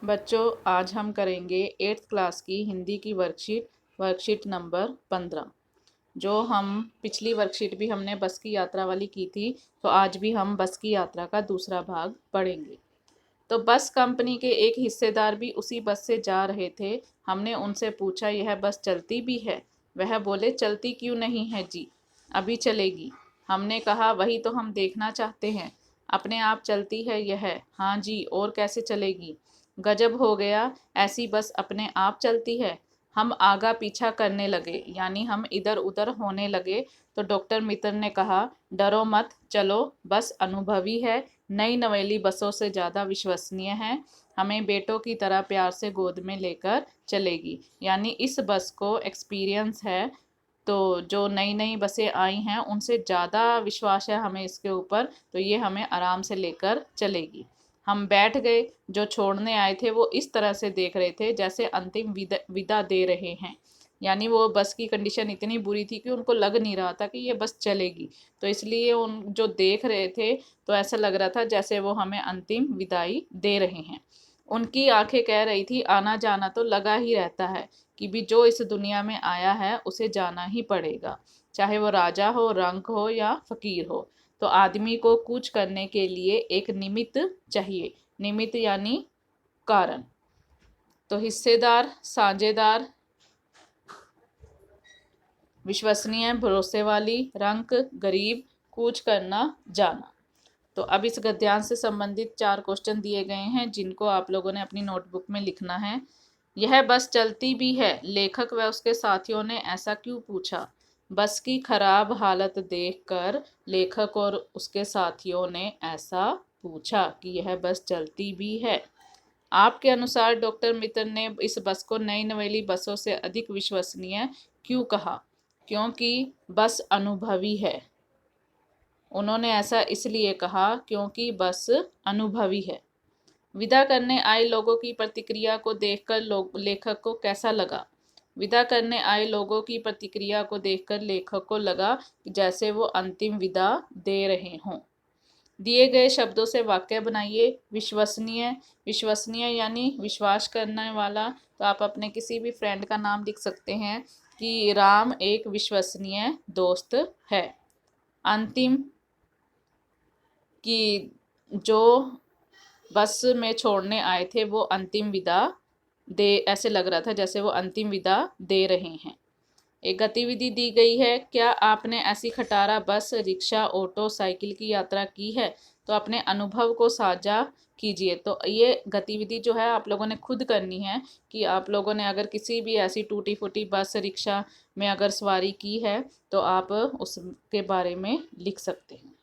बच्चों, आज हम करेंगे 8th क्लास की हिंदी की वर्कशीट नंबर 15। जो हम पिछली वर्कशीट भी हमने बस की यात्रा वाली की थी, तो आज भी हम बस की यात्रा का दूसरा भाग पढ़ेंगे। तो बस कंपनी के एक हिस्सेदार भी उसी बस से जा रहे थे। हमने उनसे पूछा, यह बस चलती भी है? वह बोले, चलती क्यों नहीं है जी, अभी चलेगी। हमने कहा, वही तो हम देखना चाहते हैं, अपने आप चलती है यह? हाँ जी, और कैसे चलेगी? गजब हो गया, ऐसी बस अपने आप चलती है। हम आगा पीछा करने लगे, यानी हम इधर उधर होने लगे। तो डॉक्टर मित्र ने कहा, डरो मत, चलो, बस अनुभवी है, नई नवेली बसों से ज़्यादा विश्वसनीय है, हमें बेटों की तरह प्यार से गोद में लेकर चलेगी। यानी इस बस को एक्सपीरियंस है, तो जो नई नई बसें आई हैं उनसे ज़्यादा विश्वास है हमें इसके ऊपर, तो ये हमें आराम से लेकर चलेगी। हम बैठ गए। जो छोड़ने आए थे वो इस तरह से देख रहे थे जैसे अंतिम विदा दे रहे हैं। यानी वो बस की कंडीशन इतनी बुरी थी कि उनको लग नहीं रहा था कि ये बस चलेगी, तो इसलिए उन जो देख रहे थे तो ऐसा लग रहा था जैसे वो हमें अंतिम विदाई दे रहे हैं। उनकी आंखें कह रही थी, आना जाना तो लगा ही रहता है, कि भी जो इस दुनिया में आया है उसे जाना ही पड़ेगा, चाहे वो राजा हो, रंक हो या फकीर हो। तो आदमी को कूच करने के लिए एक निमित्त चाहिए। निमित्त यानी कारण। तो हिस्सेदार, साझेदार, विश्वसनीय, भरोसे वाली, रंक, गरीब, कूच करना, जाना। तो अब इस गद्यांश से संबंधित 4 क्वेश्चन दिए गए हैं, जिनको आप लोगों ने अपनी नोटबुक में लिखना है। यह बस चलती भी है, लेखक व उसके साथियों ने ऐसा क्यों पूछा? बस की खराब हालत देखकर लेखक और उसके साथियों ने ऐसा पूछा कि यह बस चलती भी है। आपके अनुसार डॉक्टर मित्र ने इस बस को नई नवेली बसों से अधिक विश्वसनीय क्यों कहा? क्योंकि बस अनुभवी है। उन्होंने ऐसा इसलिए कहा क्योंकि बस अनुभवी है। विदा करने आए लोगों की प्रतिक्रिया को देखकर लेखक को कैसा लगा? विदा करने आए लोगों की प्रतिक्रिया को देखकर लेखक को लगा कि जैसे वो अंतिम विदा दे रहे हों। दिए गए शब्दों से वाक्य बनाइए। विश्वसनीय, विश्वसनीय यानी विश्वास करने वाला। तो आप अपने किसी भी फ्रेंड का नाम लिख सकते हैं कि राम एक विश्वसनीय दोस्त है। अंतिम, कि जो बस में छोड़ने आए थे वो अंतिम विदा दे, ऐसे लग रहा था जैसे वो अंतिम विदा दे रहे हैं। एक गतिविधि दी गई है, क्या आपने ऐसी खटारा बस, रिक्शा, ऑटो, साइकिल की यात्रा की है? तो अपने अनुभव को साझा कीजिए। तो ये गतिविधि जो है आप लोगों ने खुद करनी है, कि आप लोगों ने अगर किसी भी ऐसी टूटी फूटी बस, रिक्शा में अगर सवारी की है तो आप उसके बारे में लिख सकते हैं।